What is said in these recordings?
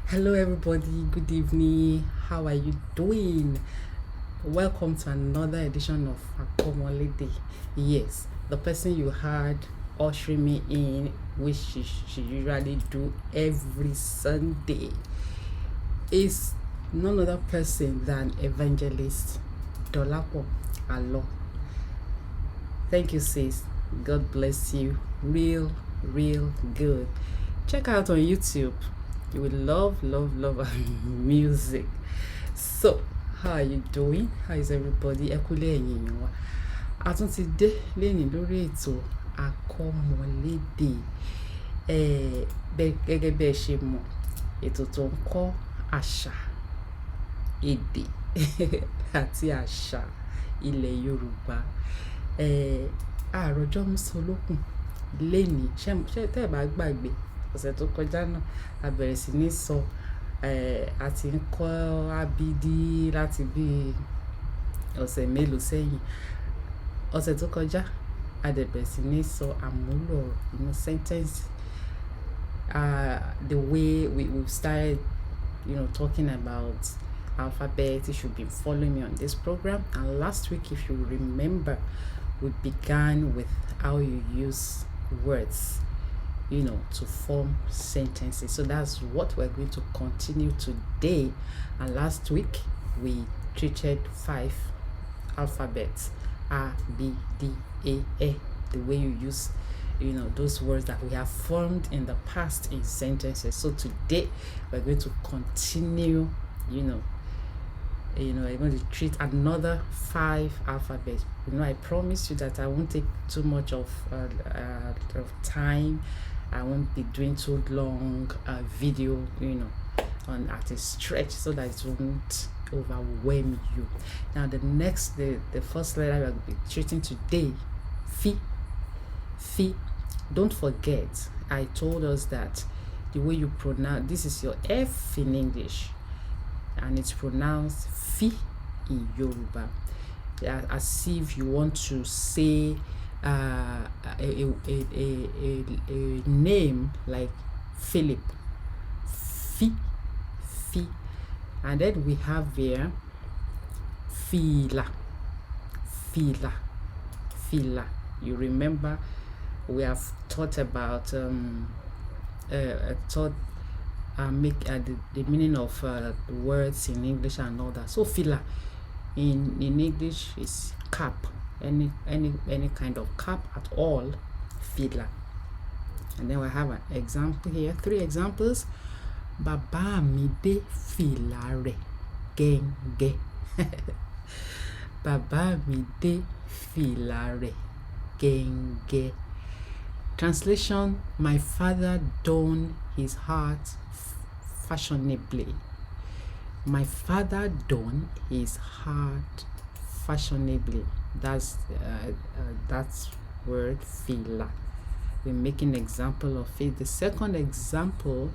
Hello everybody, good evening. How are you doing? Welcome to another edition of MỌL'ÈDè. Yes, the person you heard ushering me in, which she usually do every Sunday, is none other person than Evangelist Dolapo Alo. Thank you, sis. God bless you. Real good. Check out on YouTube. You will love music. So, how are you doing? How is everybody? Ẹ kú lé ẹ̀yin èèyàn wa. A tún ti dé lénìí lórí ètò AKỌMỌL'ÉDÈ. Gẹ́gẹ́ bẹ́ẹ̀ ṣe mọ̀, ètò tó ń kọ́ àṣà, èdè àti àṣà ilẹ̀ Yorùbá. Àròjọ Musolókun lénìí. Ṣé tẹ́ ẹ bá gbàgbé ọ̀sẹ̀ tó kọjá náà a bẹ̀rẹ̀ sí ní sọ àti ń kọ́ abídí láti bí ọ̀sẹ̀ mélòó sẹ́yìn. Ọ̀sẹ̀ tó kọjá a dẹ̀ bẹ̀rẹ̀ sí ní sọ àmúlò sentence, the way we've started talking about alphabet. You should be following me on this program. And last week, if you remember, we began with how you use words to form sentences. So that's what we're going to continue today. And last week we treated 5 alphabets: A, B, D, A, E, the way you use those words that we have formed in the past in sentences. So today we're going to continue I'm going to treat another 5 alphabets. I promise you that I won't take too much of time. I won't be doing too long video, on at a stretch, so that it won't overwhelm you. Now, the first letter we'll be treating today, Fi. Don't forget, I told us that the way you pronounce this is your F in English, and it's pronounced Fi in Yoruba, as if you want to say a name like Philip. Fi. And then we have here Fila. You remember we have taught about the meaning of words in English and all that. So Fila in English is cap. Any kind of cap at all, Fila. And then we have an example here, 3 examples. Bàbá mi dé fìlà rẹ̀ gẹ́ngẹ́. Bàbá mi dé fìlà rẹ̀ gẹ́ngẹ́. Translation: My father donned his hat fashionably. My father donned his hat fashionably. That's that word fila. We're making an example of it. The second example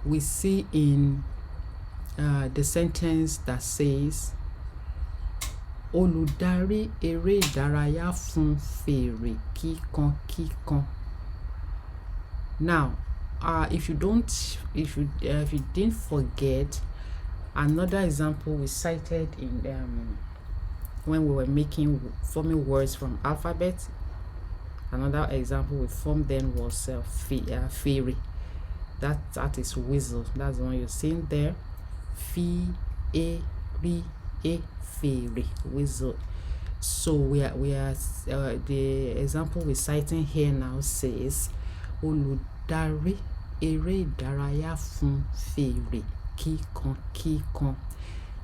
we see in the sentence that says Olùdarí eré ìdárayá fún fèrè kíkan. Now, if you didn't forget, another example we cited in when we were forming words from alphabet. Another example we formed then was fairy. That is whistle. That's the one you're seeing there. Fi, e, ri, e, fairy, whistle. So we are the example we're citing here now says Olùdarí eré ìdárayá fún fèrè kíkan.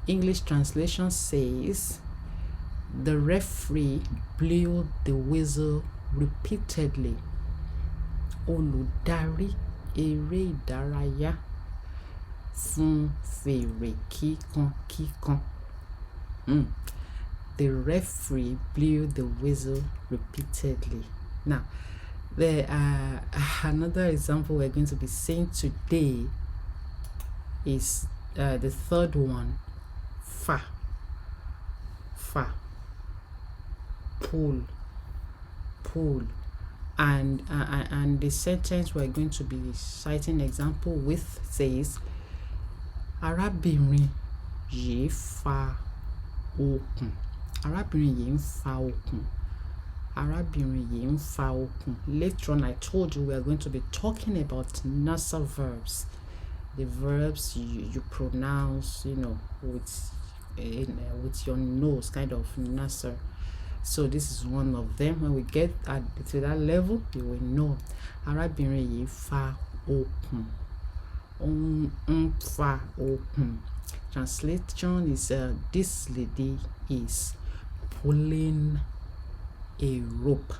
English translation says the referee blew the whistle repeatedly. Olùdarí eré ìdárayá fún fèrè kíkan. The referee blew the whistle repeatedly. Now, there another example we're going to be seeing today is the third one, fa, pull, and the sentence we're going to be citing example with says, arábìnrin yìí fa okùn. Arábìnrin yìí ń fa okùn. Arábìnrin yìí ń fa okùn. Later on, I told you we are going to be talking about nasal verbs. The verbs you pronounce, with your nose, kind of nasal. So this is one of them. When we get to that level, you will know. Arábìnrin yìí fa okùn. Fa okùn. Translation is this lady is pulling a rope.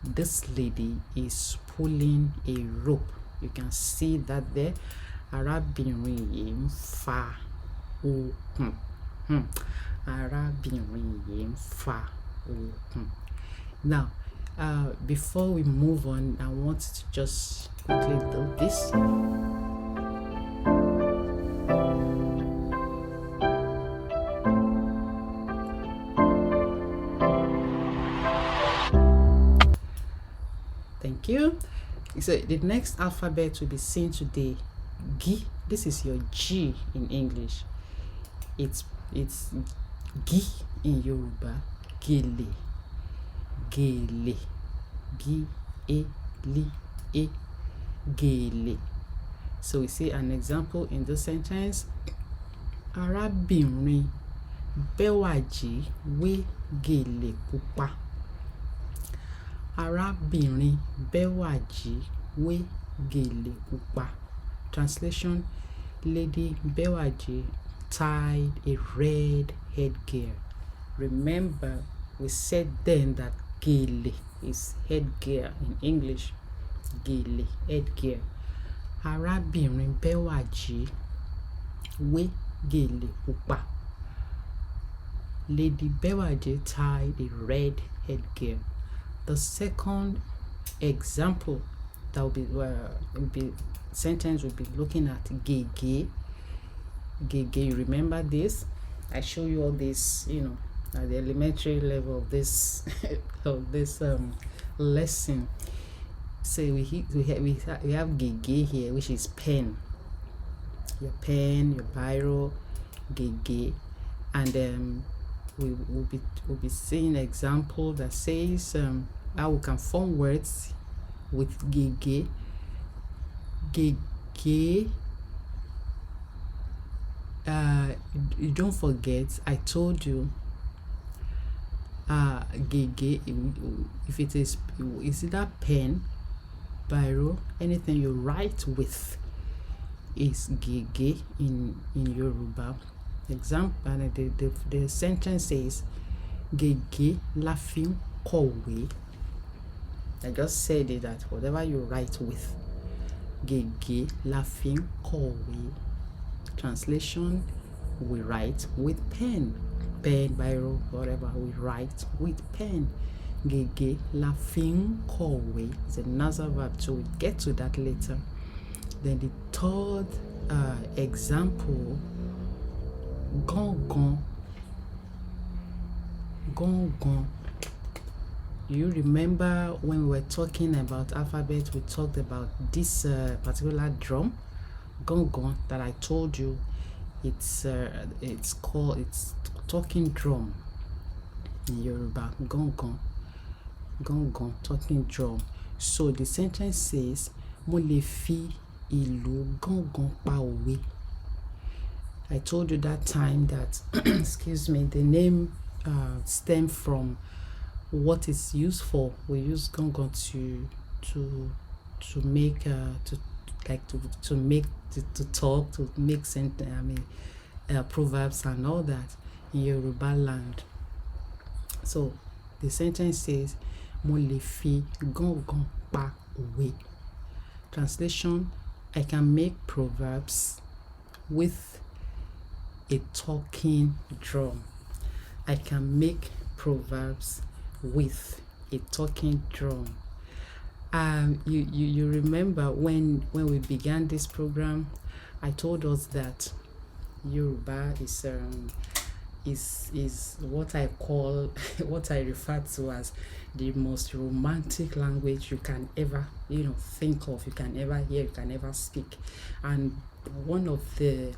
This lady is pulling a rope. You can see that there. Arábìnrin yìí ń fa okùn. Arábìnrin yìí ń fa okùn. Now, before we move on, I want to just quickly do this. Thank you. So the next alphabet will be seen today. G. This is your G in English. It's G in Yoruba. Gele. Gele. G-A-L-E. Gele. So we see an example in this sentence. Arábìnrin Bẹ́wàjí wé gèlè pupa. Arábìnrin Bẹ́wàjí wé gèlè pupa. Translation: Lady Bẹ́wàjí tied a red headgear. Remember, we said then that gèlè is headgear in English. Gèlè, headgear. Arábìnrin Bẹ́wàjí wé gèlè pupa. Lady Bẹ́wàjí tied a red headgear. The second example that will be sentence we'll be looking at gègé. Gègé, you remember this? I show you all this, at the elementary level of this lesson. So we have gègé here, which is pen. Your pen, your biro, gègé, and we'll be seeing an example that says how we can form words with gègé. Gègé. You don't forget, I told you. Gègé. If it is either pen, biro, anything you write with, is gègé in Yoruba. Example, and the sentence says, gègé la fi ń kọ̀wé. I just said it, that whatever you write with, gègé la fi ń kọ̀wé. Translation: we write with pen, biro, whatever, we write with pen. Gègé la fi ń kọ̀wé is a nasal verb, so we'll get to that later. Then the third example, gángan. You remember when we were talking about alphabet, we talked about this particular drum, gángan, that I told you. It's talking drum in Yoruba. Gángan, talking drum. So the sentence says, mo lè fi ìlù gángan pa òwe. I told you that time that excuse me, the name stems from what it's used for. We use gángan to make to talk, to make proverbs and all that in Yoruba land. So the sentence says, mo lè fi gángan pa òwe. Translation: I can make proverbs with a talking drum. I can make proverbs with a talking drum. You remember when we began this program, I told us that Yoruba is what I call what I refer to as the most romantic language you can ever think of, you can ever hear, you can ever speak. And one of the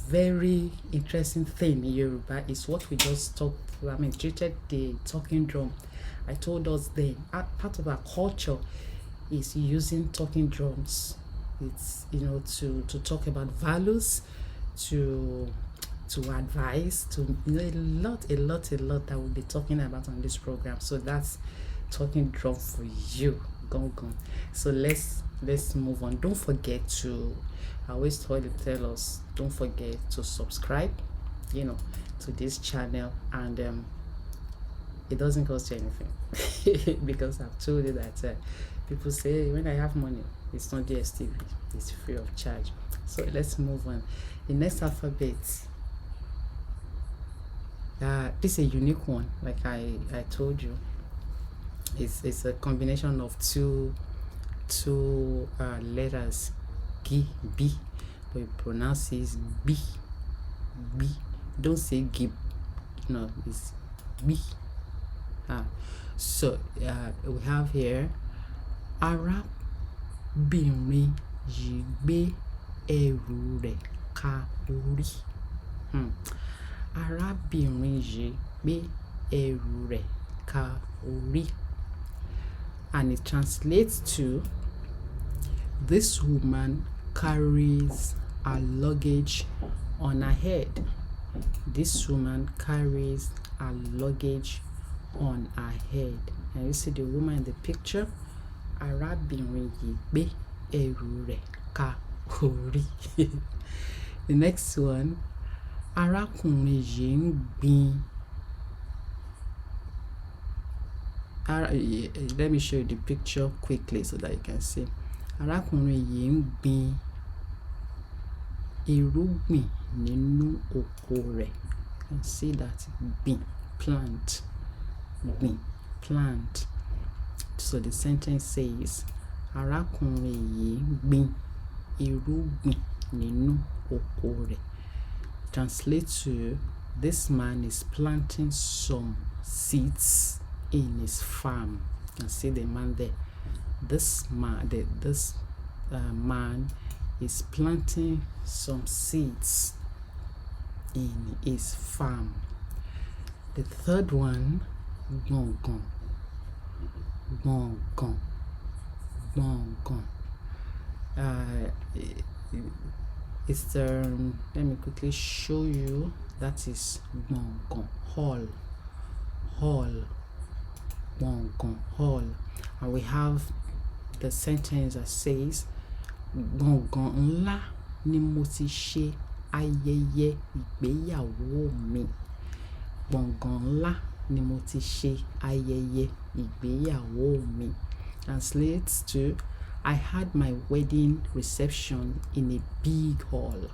very interesting thing in Yoruba is what we just treated the talking drum. I told us then part of our culture is using talking drums. It's to talk about values, to advise, to a lot that we'll be talking about on this program. So that's talking drum for you. Gong. So let's move on. Don't forget to, I always tell us, don't forget to subscribe to this channel, and it doesn't cost you anything because I've told you that people say when I have money, it's not DSTV, it's free of charge. So let's move on. The next alphabet, this is a unique one, like I told you. It's a combination of two letters, G, B, but you pronounce it B. Don't say G, no, it's B. So we have here arábìnrin yìí gbé ẹrù rẹ̀ ka orí. Arábìnrin yìí gbé ẹrù rẹ̀ ka orí. And it translates to, this woman carries her luggage on her head. This woman carries her luggage on her head. And you see the woman in the picture. Arábìnrin yìí gbé ẹrù rẹ̀ ka orí. The next one, arákùnrin yìí ń gbin. Let me show you the picture quickly so that you can see. Arákùnrin yìí ń gbin irúgbìn nínú oko rẹ̀. You can see that gbin, plant. Gbin, plant. So the sentence says, arákùnrin yìí gbin irúgbìn nínú oko rẹ̀. Translate to, this man is planting some seeds in his farm. You can see the man there. This man is planting some seeds in his farm. The third one, gbọ̀ngàn. It's let me quickly show you. That is gbọ̀ngàn, hall. Gbọ̀ngàn, hall. And we have the sentence that says, gbọ̀ngàn ńlá ni mo ti ṣe ayẹyẹ ìgbéyàwó mi. Gbọ̀ngàn ńlá ni mo ti ṣe ayẹyẹ ìgbéyàwó mi. Translates to, I had my wedding reception in a big hall.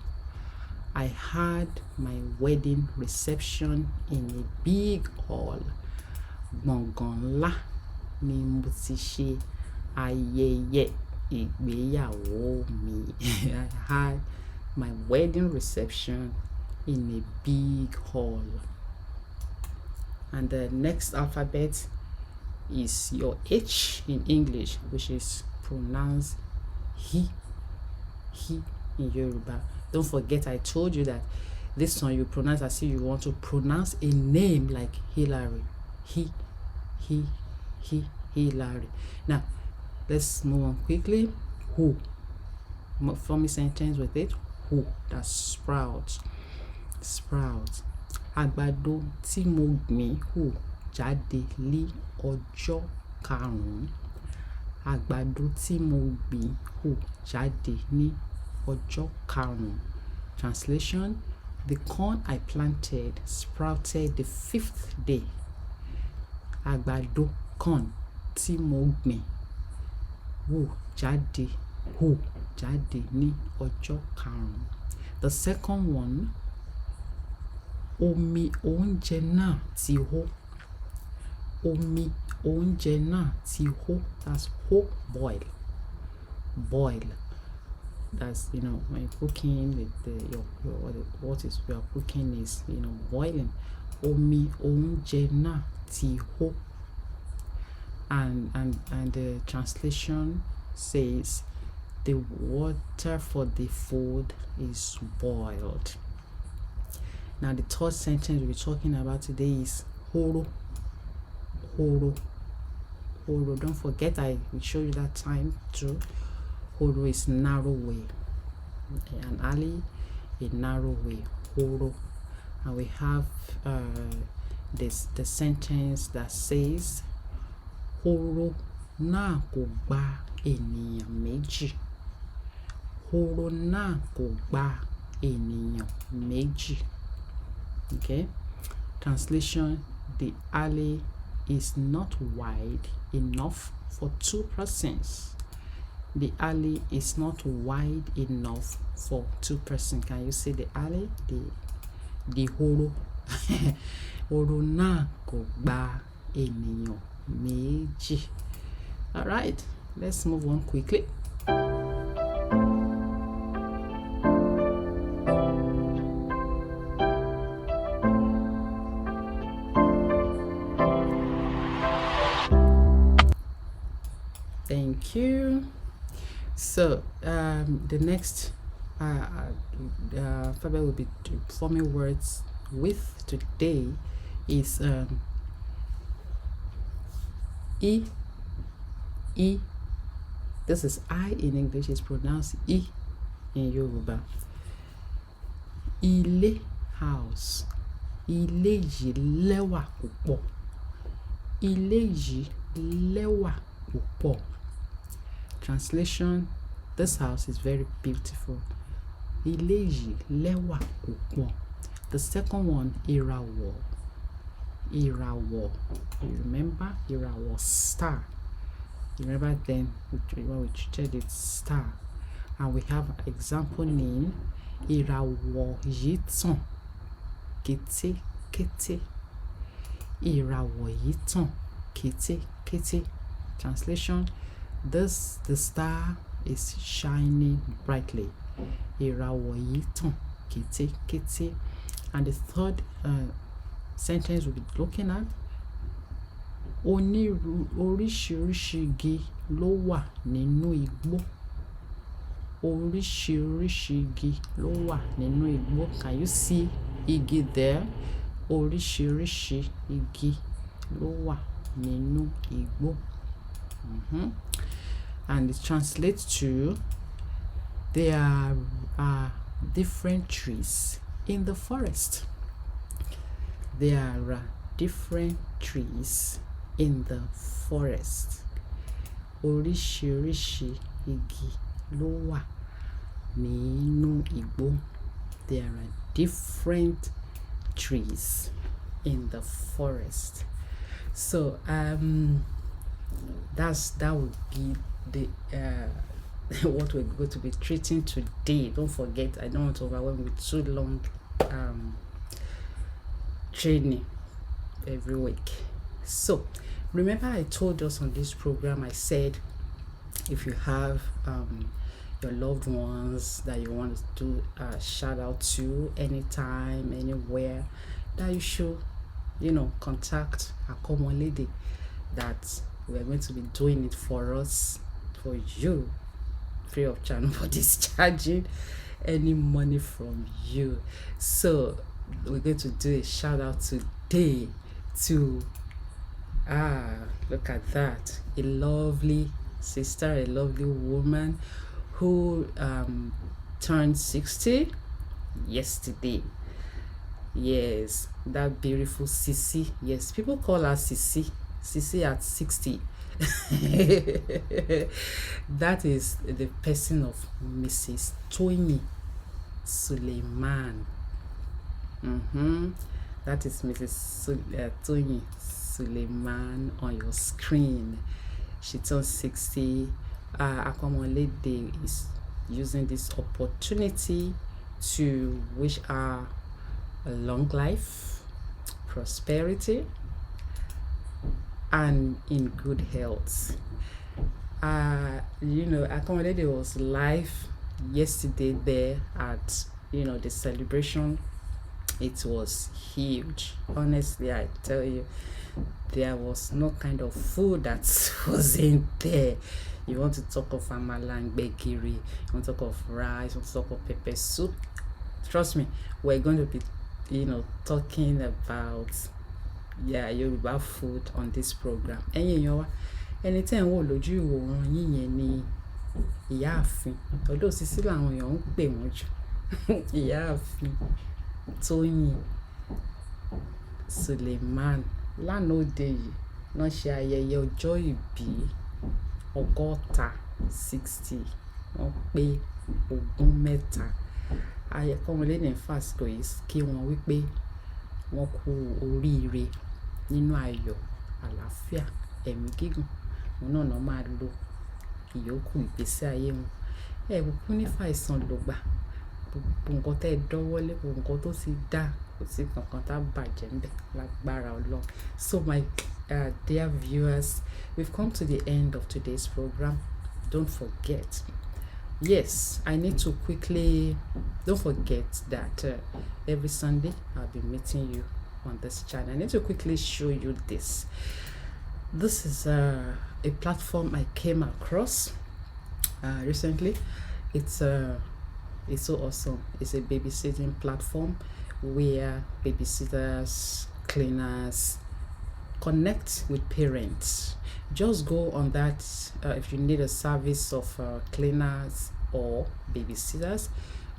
I had my wedding reception in a big hall. Gbọ̀ngàn ńlá ni mo ti ṣe ayẹyẹ ìgbéyàwó mi. I had my wedding reception in a big hall. And the next alphabet is your H in English, which is pronounced he in Yoruba. Don't forget, I told you that this one you pronounce as if you want to pronounce a name like Hillary. He, Hillary. Now, let's move on quickly. Who? Form a sentence with it. Who? That's sprout. Àgbàdo tí mo gbìn hù jáde ní ọjọ́ karùn-ún. Àgbàdo tí mo gbìn hù jáde ní ọjọ́ karùn-ún. Translation: the corn I planted sprouted the 5th day. Àgbàdo, corn tí mo gbìn hù jáde, hù jáde ní ọjọ́ karùn-ún. The second one, omi oúnjẹ náà ti hó. Omi oúnjẹ náà ti hó. That's hó, boil. Boil. That's, you know, when you're cooking with what is we are cooking is, you know, boiling. Omi oúnjẹ náà ti hó. And the translation says the water for the food is boiled. Now the third sentence we'll be talking about today is horo. Horo. Horo. Don't forget, I will show you that time too. Horo is narrow way. An alley, a narrow way. Horo. And we have the sentence that says horo náà kò gba ènìyàn méjì. Horo náà kò gba ènìyàn méjì. Okay. Translation: the alley is not wide enough for 2 persons. The alley is not wide enough for 2 persons. Can you see the alley? The horo. Horo náà kò gba ènìyàn méjì. All right, let's move on quickly. Thank you. So the next alphabet we'll be forming words with today is E. E. This is I in English, is pronounced E in Yoruba. Ilé, house. Ilé yìí lẹ́wà púpọ̀. Ilé yìí lẹ́wà púpọ̀. Translation: this house is very beautiful. Ilé yìí lẹ́wà púpọ̀. The second one, ìràwọ̀. Ìràwọ̀. You remember? Ìràwọ̀, star. You remember then when we treated it star. And we have an example name, ìràwọ̀ yìí tàn kétékété. Ìràwọ̀ yìí tàn kétékété. Translation: the star is shining brightly. Ìràwọ̀ yìí tàn kétékété. And the third sentence we'll be looking at, oríṣiríṣi igi ló wà nínú igbó. Oríṣiríṣi igi ló wà nínú igbó. Can you see igi there? Oríṣiríṣi igi ló wà nínú igbó. And it translates to, there are different trees in the forest. There are different trees in the forest. Oríṣiríṣi igi ló wà nínú igbó. There are different trees in the forest. So that would be the what we're going to be treating today. Don't forget, I don't want to overwhelm with too long training every week. So remember, I told us on this program, I said if you have your loved ones that you want to do a shout out to anytime, anywhere, that you should, you know, contact MỌL'ÈDÈ, that we're going to be doing it for us, for you, free of charge, for discharging any money from you. So we're going to do a shout out today to look at that, a lovely sister, a lovely woman who turned 60 yesterday. Yes, that beautiful Sisi. Yes, people call her Sisi at 60. That is the person of Mrs. Toyin Suleiman. That is Mrs. Toyin Suleiman on your screen. She turned 60. MỌL'èdè is using this opportunity to wish her a long life, prosperity, and in good health. Accommodated was live yesterday there at the celebration. It was huge. Honestly, I tell you, there was no kind of food that wasn't there. You want to talk of amala and gbegiri, you want to talk of rice, you want to talk of pepper soup. Trust me, we're going to be talking about Yoruba food on this program. Ẹni tẹ́ ń wò lójú ìwòran yín yẹn ni ìyáàfin, ọ̀dọ̀ Sisi làwọn èèyàn ń pè wọ́n jù. Ìyáàfin Tóyìn Suleiman lánàá òde yìí náà ṣe ayẹyẹ ọjọ́ ìbí 60. Wọ́n pé 23. Ayẹkọ́mọlédè ń fàsìkò yìí kí wọ́n wípé wọ́n kú oríire nínú ayọ̀ àlàáfíà ẹ̀mí gígùn. Òun náà máa lo ìyókù ìgbésí ayé wọn. Kúkú ní fàìsàn ló gbà. Gbogbo nǹkan tẹ́ ẹ dọ́wọ́lé, gbogbo nǹkan tó ti dá, kò sí kankan tá bàjẹ́ ńbẹ̀ lágbára Ọlọ́run. So my dear viewers, we've come to the end of today's program. Don't forget, yes, I need to quickly, don't forget that every Sunday I'll be meeting you on this channel. I need to quickly show you this. This is a platform I came across recently. It's so awesome. It's a babysitting platform where babysitters, cleaners connect with parents. Just go on that if you need a service of cleaners or babysitters.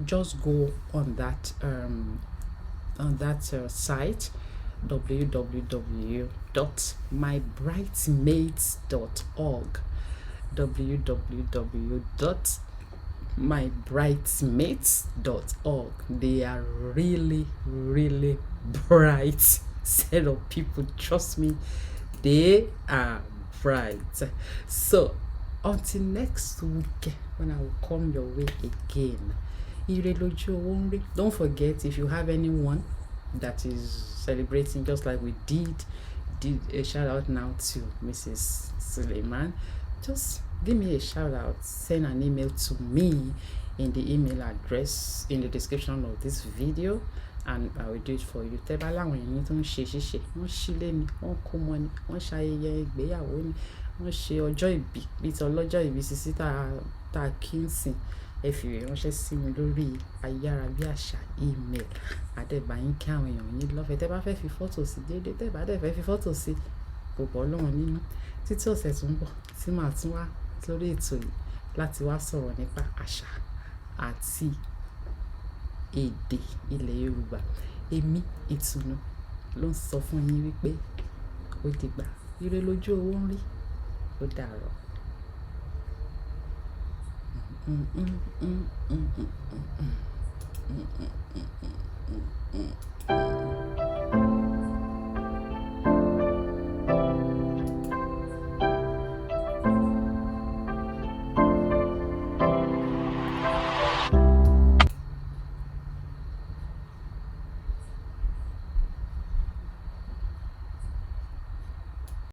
Just go on that site, www.mybridesmaids.org. www.mybridesmaids.org. They are really, really bright set of people. Trust me, they are bright. So until next week, when I will come your way again. Don't forget, if you have anyone that is celebrating, just like we did a shout out now to Mrs. Suleiman, just give me a shout out. Send an email to me in the email address in the description of this video, and I will do it for you. Tẹ́ bá láwọn èèyàn tó ń ṣe ṣíṣe, wọ́n ṣílé ni, wọ́n kó mọ́ ni, wọ́n ṣayẹyẹ ìgbéyàwó ni, wọ́n ṣe ọjọ́ ìbí bíi tọlọ́jọ́ ìbí Sisi tá kí ń sìn. Ẹ fi ránṣẹ́ sí mi lórí ayárabíàṣá email. Adébáyín kí àwọn èèyàn yín lọ́fẹ̀ẹ́. Tẹ́ bá fẹ́ fi fọ́tò sí déédéé, tẹ́ bá dẹ̀ fẹ́ fi fọ́tò sí kò bọ́ Ọlọ́run nínú. Títí ọ̀sẹ̀ tó ń bọ̀ tí màá tún wá lórí ètò yìí láti wá sọ̀rọ̀ nípa àṣà àti èdè ilẹ̀ Yorùbá. Èmi Ìtùnú ló ń sọ fún yín wípé ó dìgbà. Ire lójú owó ń rí. Ó dàárọ̀. Mm-mm.